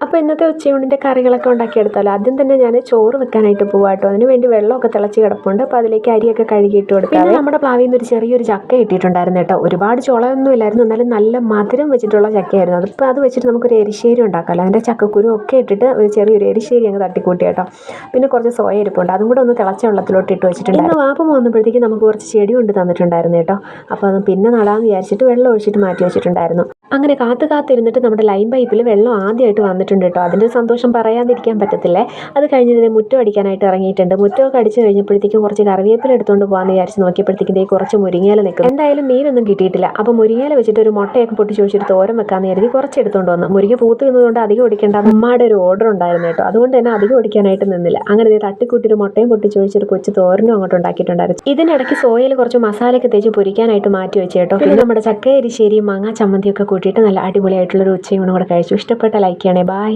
അപ്പോൾ ഇന്നത്തെ ഉച്ചയൂണിൻ്റെ കറികളൊക്കെ ഉണ്ടാക്കിയെടുത്താലോ. ആദ്യം തന്നെ ഞാൻ ചോറ് വെക്കാനായിട്ട് പോവാട്ടോ. അതിന് വേണ്ടി വെള്ളമൊക്കെ തിളച്ച് കിടപ്പുണ്ട്. അപ്പോൾ അതിലേക്ക് അരിയൊക്കെ കഴുകിയിട്ട് കൊടുക്കാം. പിന്നെ നമ്മുടെ പ്ലാവിൽ നിന്ന് ഒരു ചെറിയൊരു ചക്ക ഇട്ടിട്ടുണ്ടായിരുന്നു കേട്ടോ. ഒരുപാട് ചുളയൊന്നും ഇല്ലായിരുന്നു, എന്നാലും നല്ല മധുരം വെച്ചിട്ടുള്ള ചക്കയായിരുന്നു. അതിപ്പോൾ അത് വെച്ചിട്ട് നമുക്കൊരു എരിശ്ശേരി ഉണ്ടാക്കാമല്ലോ. അതിൻ്റെ ചക്കക്കുരു ഒക്കെ ഇട്ടിട്ട് ഒരു ചെറിയൊരു എരിശ്ശേരി അങ്ങ് തട്ടിക്കൂട്ടി കേട്ടോ. പിന്നെ കുറച്ച് സോയ ഇരിപ്പുണ്ട്, അതും കൂടെ ഒന്ന് തിളച്ച വെള്ളത്തിലോട്ട് ഇട്ട് വെച്ചിട്ടുണ്ട്. ഇന്ന് വാപ്പ വന്നപ്പോഴത്തേക്ക് നമുക്ക് കുറച്ച് ചെടി കൊണ്ട് തന്നിട്ടുണ്ടായിരുന്നു കേട്ടോ. അപ്പോൾ അത് പിന്നെ നടാമെന്ന് വിചാരിച്ചിട്ട് വെള്ളം ഒഴിച്ചിട്ട് മാറ്റി വെച്ചിട്ടുണ്ടായിരുന്നു. അങ്ങനെ കാത്തിരുന്നിട്ട് നമ്മുടെ ലൈൻ പൈപ്പിൽ വെള്ളം ആദ്യമായിട്ട് വന്നിട്ടുണ്ട് കേട്ടോ. അതിൻ്റെ സന്തോഷം പറയാതിരിക്കാൻ പറ്റത്തില്ലേ. അത് കഴിഞ്ഞ് മുറ്റം അടിക്കാനായിട്ട് ഇറങ്ങിയിട്ടുണ്ട്. മുറ്റമൊക്കെ അടിച്ച് കഴിഞ്ഞപ്പോഴത്തേക്കും കുറച്ച് കറിവേപ്പില എടുത്തുകൊണ്ട് പോകാമെന്ന് വിചാരിച്ച് നോക്കിയപ്പോഴത്തേക്കും കുറച്ച് മുരിങ്ങയില നിൽക്കും. എന്തായാലും മീനൊന്നും കിട്ടിയിട്ടില്ല. അപ്പോൾ മുരിങ്ങയില വെച്ചിട്ട് ഒരു മുട്ടയൊക്കെ പൊട്ടിച്ച് വെച്ചിട്ട് തോരൻ വെക്കാമെന്ന് കരുതി കുറച്ച് എടുത്തുകൊണ്ട് വന്നു. മുരിങ്ങ പൂത്ത് നിന്നതുകൊണ്ട് അധികം ഒടിക്കേണ്ട അമ്മയുടെ ഒരു ഓർഡർ ഉണ്ടായിരുന്നു കേട്ടോ. അതുകൊണ്ട് തന്നെ അധികം ഒടിക്കാനായിട്ട് നിന്നില്ല. അങ്ങനെ തട്ടിക്കൂട്ടിയൊരു മുട്ടയും പൊട്ടിച്ച് വെച്ചൊരു കൊച്ചു തോരനും അങ്ങോട്ട് ഉണ്ടാക്കിയിട്ടുണ്ടായിരുന്നു. ഇതിനിടയ്ക്ക് സോയയിൽ കുറച്ച് മസാലയൊക്കെ തേച്ച് പൊരിക്കാനായിട്ട് മാറ്റി വെച്ച് കേട്ടോ. പിന്നെ നമ്മുടെ ചക്ക എരിശ്ശേരിയും മാങ്ങ ചമ്മന്തിയൊക്കെ കൂട്ടിയിട്ട് നല്ല അടിപൊളിയായിട്ടുള്ളൊരു ഉച്ചയൂണും കൂടെ കഴിച്ചു. ഇഷ്ടപ്പെട്ട ലൈക്ക് ചെയ്യണേ. ബൈ.